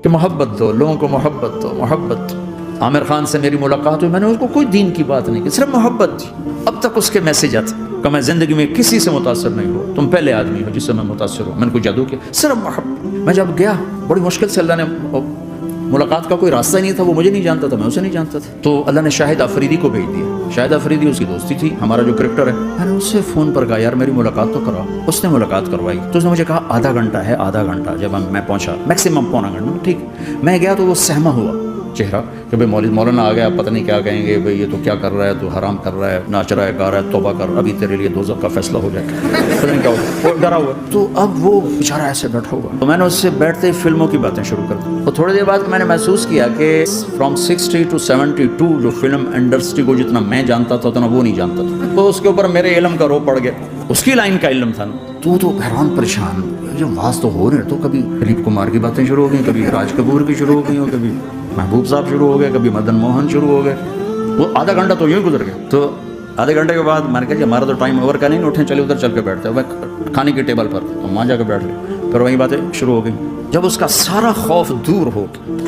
کہ محبت دو، لوگوں کو محبت دو، محبت دو۔ عامر خان سے میری ملاقات ہوئی، میں نے اس کو کوئی دین کی بات نہیں کی، صرف محبت دی۔ اب تک اس کے میسیج آتے کہ میں زندگی میں کسی سے متاثر نہیں ہوں، تم پہلے آدمی ہو جس سے میں متاثر ہوں، میں نے کوئی جادو کیا، صرف محبت۔ میں جب گیا بڑی مشکل سے اللہ نے، ملاقات کا کوئی راستہ ہی نہیں تھا، وہ مجھے نہیں جانتا تھا، میں اسے نہیں جانتا تھا، تو اللہ نے شاہد آفریدی کو بھیج دیا۔ شاہد آفریدی اس کی دوستی تھی، ہمارا جو کرکٹر ہے، میں نے اس سے فون پر کہا یار میری ملاقات تو کرا، اس نے ملاقات کروائی، تو اس نے مجھے کہا آدھا گھنٹہ ہے، آدھا گھنٹہ۔ جب میں پہنچا میکسیمم پونا گھنٹہ، ٹھیک، میں گیا تو وہ سہما ہوا چہرہ کہ بھائی مولانا آ گیا، پتہ نہیں کیا کہیں گے، بھائی یہ تو کیا کر رہا ہے، تو حرام کر رہا ہے، ناچ رہا ہے، گا رہا ہے، توبہ کر، ابھی تیرے لیے دوزخ کا فیصلہ ہو جائے گا، پتہ نہیں کیا ہوگا، وہ ڈرا ہوا۔ تو اب وہ بیچارہ ایسے بیٹھا ہوا، تو میں نے اس سے بیٹھتے فلموں کی باتیں شروع کر دی، اور تھوڑی دیر بعد میں نے محسوس کیا کہ فرام 60 to 72 جو فلم انڈسٹری کو جتنا میں جانتا تھا اتنا وہ نہیں جانتا تھا، تو اس کے اوپر میرے علم کا رو پڑ گیا، اس کی لائن کا علم تھا نا، تو حیران پریشان، جو واز تو ہو رہے، تو کبھی دلیپ کمار کی باتیں شروع ہو گئیں، کبھی راج کپور کی شروع ہو گئی، اور کبھی محبوب صاحب شروع ہو گئے، کبھی مدن موہن شروع ہو گئے، وہ آدھا گھنٹہ تو یوں ہی گزر گیا۔ تو آدھے گھنٹے کے بعد میں نے کہا کہ ہمارا تو ٹائم اوور کا نہیں، اٹھیں چلے ادھر چل کے بیٹھتے ہیں، وہ کھانے کی ٹیبل پر، تو وہاں جا کے بیٹھ گئے، پھر وہیں باتیں شروع ہو گئیں۔ جب اس کا سارا خوف دور ہو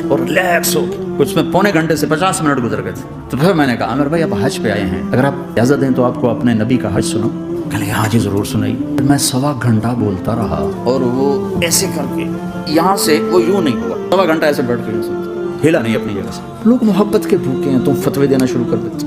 اور ریلیکس ہو، کچھ میں پونے گھنٹے سے 50 منٹ گزر گئے تھے، تو پھر میں نے کہا عامر بھائی اب حج پہ آئے ہیں، اگر آپ اجازت دیں تو آپ کو اپنے نبی کا حج سنو۔ کہنے ہاں جی ضرور سنائی۔ میں سوا گھنٹہ بولتا رہا، اور وہ ایسے کر کے یہاں سے وہ یوں نہیں ہوا، سوا گھنٹہ ایسے بیٹھ کے ہلا نہیں اپنی جگہ سے۔ لوگ محبت کے بھوکے ہیں، تم فتوے دینا شروع کر دیتے۔